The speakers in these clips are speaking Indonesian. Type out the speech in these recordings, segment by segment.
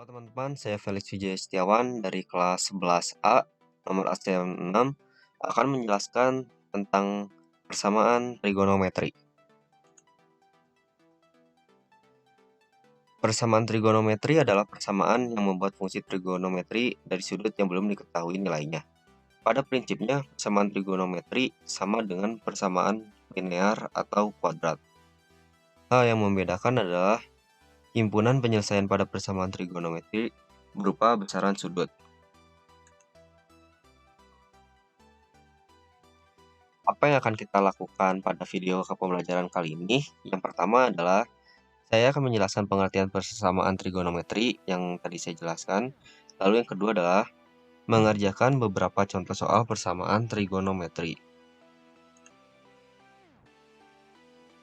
Halo teman-teman, saya Felix Wijaya Setiawan dari kelas 11A nomor absen 6 akan menjelaskan tentang persamaan trigonometri. Persamaan trigonometri adalah persamaan yang membuat fungsi trigonometri dari sudut yang belum diketahui nilainya. Pada prinsipnya, persamaan trigonometri sama dengan persamaan linear atau kuadrat. Hal yang membedakan adalah himpunan penyelesaian pada persamaan trigonometri berupa besaran sudut. Apa yang akan kita lakukan pada video pembelajaran kali ini? Yang pertama adalah saya akan menjelaskan pengertian persamaan trigonometri yang tadi saya jelaskan. Lalu yang kedua adalah mengerjakan beberapa contoh soal persamaan trigonometri.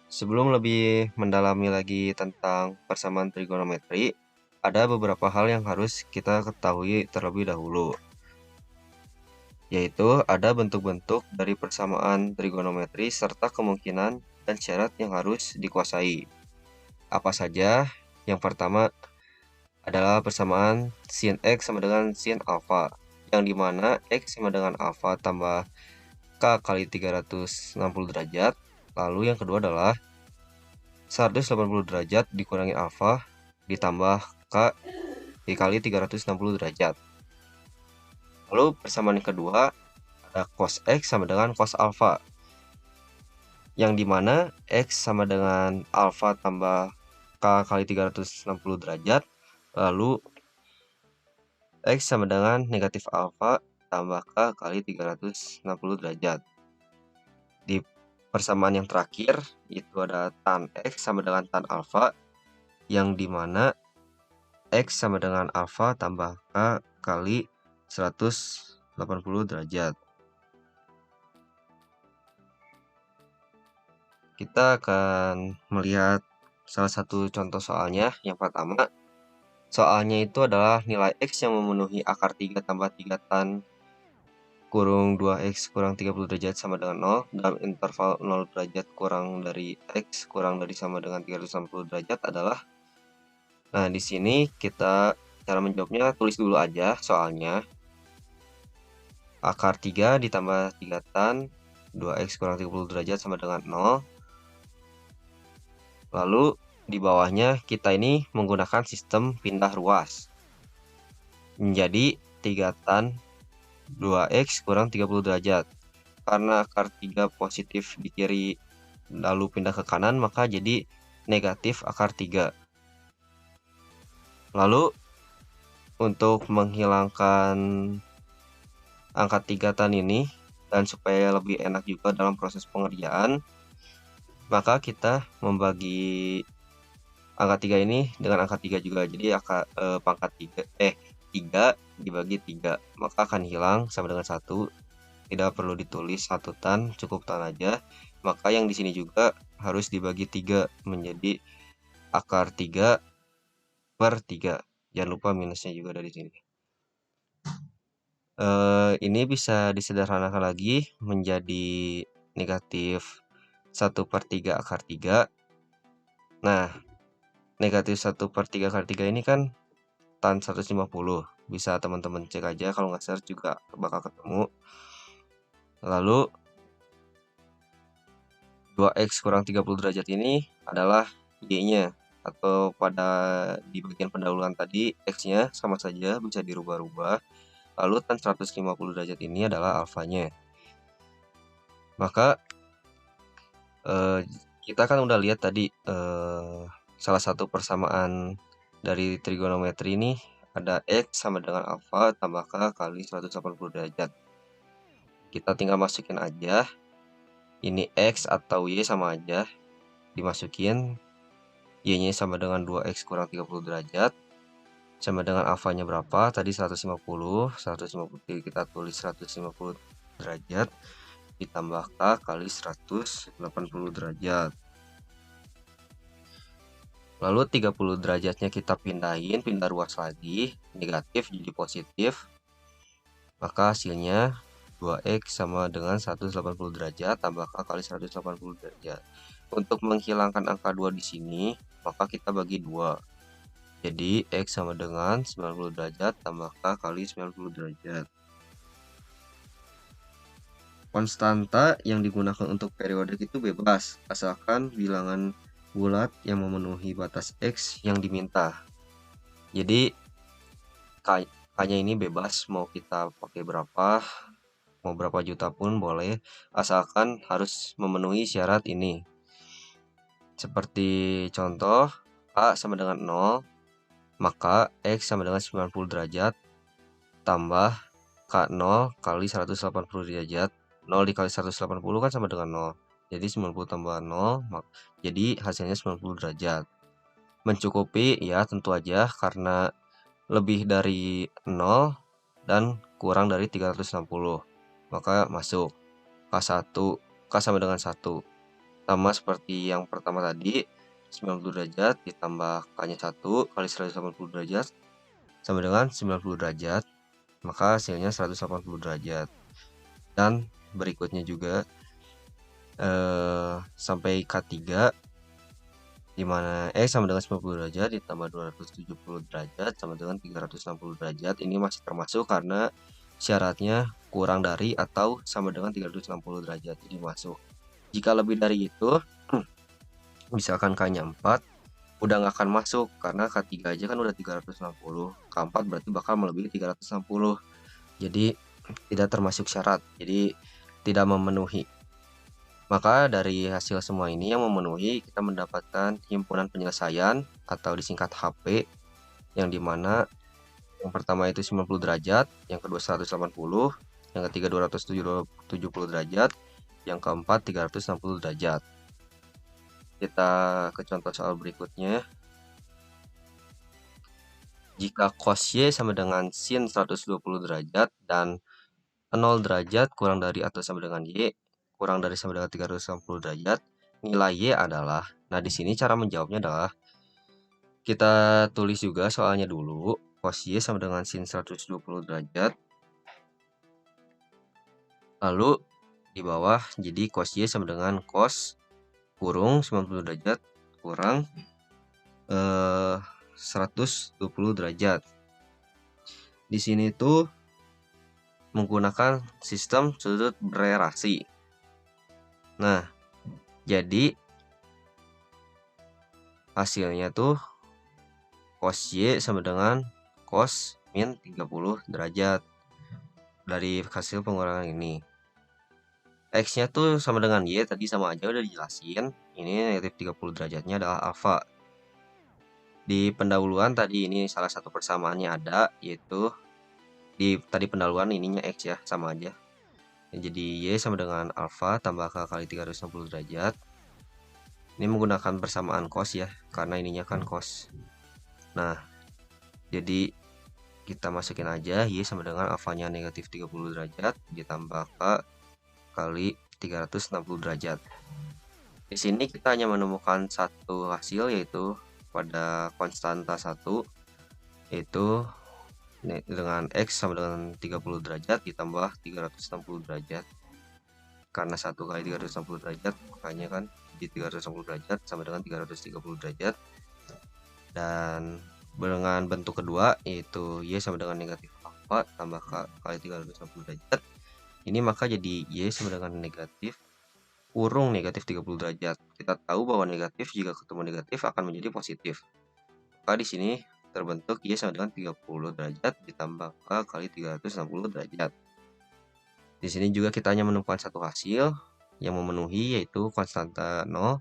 Sebelum lebih mendalami lagi tentang persamaan trigonometri, ada beberapa hal yang harus kita ketahui terlebih dahulu, yaitu ada bentuk-bentuk dari persamaan trigonometri serta kemungkinan dan syarat yang harus dikuasai. Apa saja? Yang pertama adalah persamaan sin X sama dengan sin alfa, yang dimana X sama dengan alfa tambah K kali 360 derajat. Lalu yang kedua adalah 180 derajat dikurangi alfa ditambah K dikali 360 derajat. Lalu persamaan yang kedua ada cos X sama dengan cos alfa, yang dimana X sama dengan alfa tambah K kali 360 derajat. Lalu X sama dengan negatif alfa tambah K kali 360 derajat. Di persamaan yang terakhir itu ada tan X sama dengan tan alfa, yang dimana X sama dengan alfa tambah K kali 180 derajat. Kita akan melihat salah satu contoh soalnya. Yang pertama, soalnya itu adalah nilai X yang memenuhi akar 3 tambah 3 tan kurung 2X kurang 30 derajat sama dengan 0 dalam interval 0 derajat kurang dari X kurang dari sama dengan 360 derajat adalah. Nah, di sini kita cara menjawabnya tulis dulu aja soalnya. Akar 3 ditambah 3 tan 2X kurang 30 derajat sama dengan 0. Lalu di bawahnya kita ini menggunakan sistem pindah ruas. Menjadi 3 tan 2X kurang 30 derajat. Karena akar 3 positif di kiri lalu pindah ke kanan, maka jadi negatif akar 3. Lalu untuk menghilangkan angka 3 tan ini dan supaya lebih enak juga dalam proses pengerjaan, maka kita membagi angka 3 ini dengan angka 3 juga. Jadi pangkat 3 dibagi 3, maka akan hilang sama dengan 1. Tidak perlu ditulis 1 tan, cukup tan aja. Maka yang di sini juga harus dibagi 3 menjadi akar 3 per 3. Jangan lupa minusnya juga dari sini. Ini bisa disederhanakan lagi menjadi negatif 1/3 akar 3. Nah, negatif 1/3 akar 3 ini kan tan 150. Bisa teman-teman cek aja, kalau nggak search juga bakal ketemu. Lalu 2X kurang 30 derajat ini adalah Y-nya, atau pada di bagian pendahuluan tadi X-nya sama saja bisa dirubah-rubah. Lalu tan 150 derajat ini adalah alfanya. Maka kita kan udah lihat tadi salah satu persamaan dari trigonometri ini ada X sama dengan alfa tambah K kali 180 derajat. Kita tinggal masukin aja. Ini X atau Y sama aja. Dimasukin. Y-nya sama dengan 2X kurang 30 derajat. Sama dengan alfanya berapa? Tadi 150. 150 kita tulis 150 derajat. Ditambah K kali 180 derajat. Lalu 30 derajatnya kita pindahin, pindah ruas lagi, negatif jadi positif. Maka hasilnya 2X sama dengan 180 derajat tambah K kali 180 derajat. Untuk menghilangkan angka 2 di sini, maka kita bagi 2. Jadi X sama dengan 90 derajat tambah K kali 90 derajat. Konstanta yang digunakan untuk periodik itu bebas, asalkan bilangan bulat yang memenuhi batas X yang diminta. Jadi K-nya ini bebas, mau kita pakai berapa, mau berapa juta pun boleh, asalkan harus memenuhi syarat ini. Seperti contoh, A sama dengan 0, maka X sama dengan 90 derajat tambah K0 kali 180 derajat. 0 dikali 180 kan sama dengan 0. Jadi 90 tambah 0, jadi hasilnya 90 derajat. Mencukupi ya tentu aja karena lebih dari 0 dan kurang dari 360. Maka masuk K1, K sama dengan 1. Sama seperti yang pertama tadi, 90 derajat ditambah K-nya 1 kali 180 derajat sama dengan 90 derajat. Maka hasilnya 180 derajat. Dan berikutnya juga sampai K3, dimana X sama dengan 90 derajat ditambah 270 derajat sama dengan 360 derajat. Ini masih termasuk karena syaratnya kurang dari atau sama dengan 360 derajat, jadi masuk. Jika lebih dari itu, misalkan K-nya 4, udah nggak akan masuk karena K3 aja kan udah 360, K4 berarti bakal melebihi 360. Jadi tidak termasuk syarat, jadi tidak memenuhi. Maka dari hasil semua ini yang memenuhi, kita mendapatkan himpunan penyelesaian atau disingkat HP, yang dimana yang pertama itu 90 derajat, yang kedua 180, yang ketiga 270 derajat, yang keempat 360 derajat. Kita ke contoh soal berikutnya. Jika cos Y sama dengan sin 120 derajat dan 0 derajat kurang dari atau sama dengan Y, kurang dari sama dengan 360 derajat, nilai Y adalah, nah di sini cara menjawabnya adalah, kita tulis juga soalnya dulu, cos Y sama dengan sin 120 derajat, lalu di bawah jadi cos Y sama dengan cos kurung 90 derajat kurang 120 derajat. Di sini tuh menggunakan sistem sudut berelasi. Nah, jadi hasilnya tuh cos Y sama dengan cos min 30 derajat dari hasil pengurangan ini. X-nya tuh sama dengan Y, tadi sama aja udah dijelasin. Ini negatif 30 derajatnya adalah alfa. Di pendahuluan tadi ini salah satu persamaannya ada, yaitu di tadi pendahuluan ininya X ya, sama aja. Jadi Y sama dengan alfa tambah K kali 360 derajat. Ini menggunakan persamaan cos ya, karena ininya kan cos. Nah, jadi kita masukin aja Y sama dengan alfanya negatif 30 derajat ditambah K kali 360 derajat. Di sini kita hanya menemukan satu hasil, yaitu pada konstanta 1, yaitu dengan X sama dengan 30 derajat ditambah 360 derajat. Karena 1 kali 360 derajat, makanya kan di 360 derajat sama dengan 330 derajat. Dan dengan bentuk kedua, yaitu Y sama dengan negatif alfa tambah K kali 360 derajat. Ini maka jadi Y sama dengan negatif kurung negatif 30 derajat. Kita tahu bahwa negatif jika ketemu negatif akan menjadi positif. Maka di sini terbentuk Y sama dengan 30 derajat ditambah K kali 360 derajat. Di sini juga kita hanya menemukan satu hasil yang memenuhi, yaitu konstanta 0,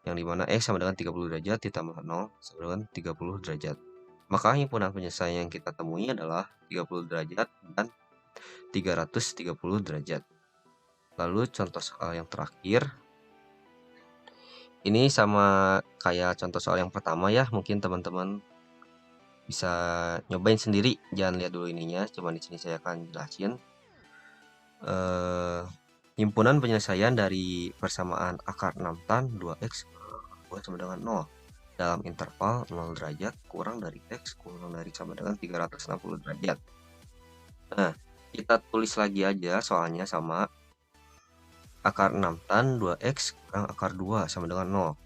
yang dimana X sama dengan 30 derajat ditambah 0 sama dengan 30 derajat. Maka himpunan penyelesaian yang kita temui adalah 30 derajat dan 330 derajat. Lalu contoh soal yang terakhir, ini sama kayak contoh soal yang pertama ya, mungkin teman-teman bisa nyobain sendiri, jangan lihat dulu ininya, cuma di sini saya akan jelasin. Himpunan penyelesaian dari persamaan akar 6 tan 2x sama dengan 0 dalam interval 0 derajat kurang dari X kurang dari sama dengan 360 derajat. Nah, kita tulis lagi aja soalnya sama akar 6 tan 2x kurang akar 2 sama dengan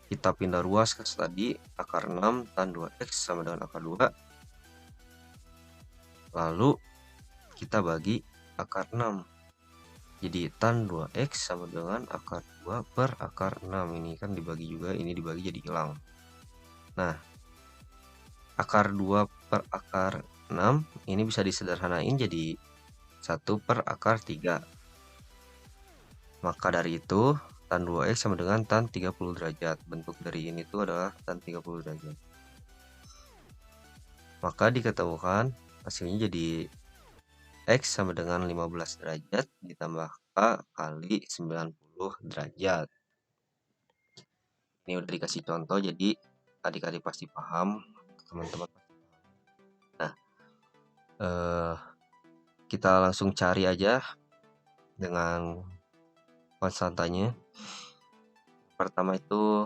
0. kita pindah ruas ke tadi, akar 6 tan 2x sama dengan akar 2. Lalu kita bagi akar 6. Jadi tan 2x sama dengan akar 2 per akar 6. Ini kan dibagi juga, ini dibagi jadi hilang. Nah, akar 2 per akar 6 ini bisa disederhanain jadi 1 per akar 3. Maka dari itu tan 2x sama dengan tan 30 derajat. Bentuk dari ini tuh adalah tan 30 derajat. Maka diketemukan hasilnya jadi X sama dengan 15 derajat ditambah K kali 90 derajat. Ini udah dikasih contoh, jadi adik-adik pasti paham, teman-teman. Nah, kita langsung cari aja dengan konstantanya. Pertama itu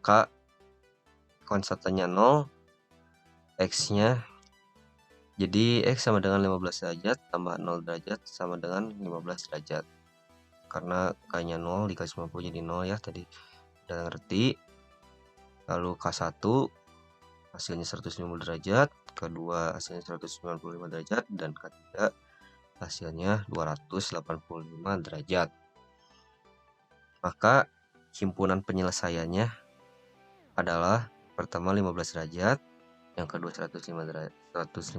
K, konstantanya 0, X-nya. Jadi X sama dengan 15 derajat tambah 0 derajat sama dengan 15 derajat. Karena K-nya 0 dikasih 50 jadi 0 ya, tadi udah ngerti. Lalu K1 hasilnya 150 derajat, kedua hasilnya 195 derajat, dan ketiga hasilnya 285 derajat. Maka himpunan penyelesaiannya adalah pertama 15 derajat, yang kedua 105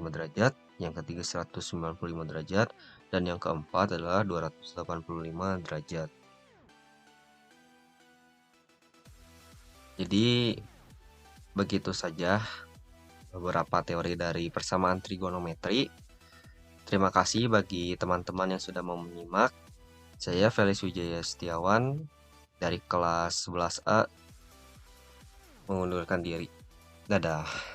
derajat, yang ketiga 195 derajat, dan yang keempat adalah 285 derajat. Jadi begitu saja beberapa teori dari persamaan trigonometri. Terima kasih bagi teman-teman yang sudah mau menyimak. Saya Felix Wijaya Setiawan dari kelas 11A mengundurkan diri. Dadah.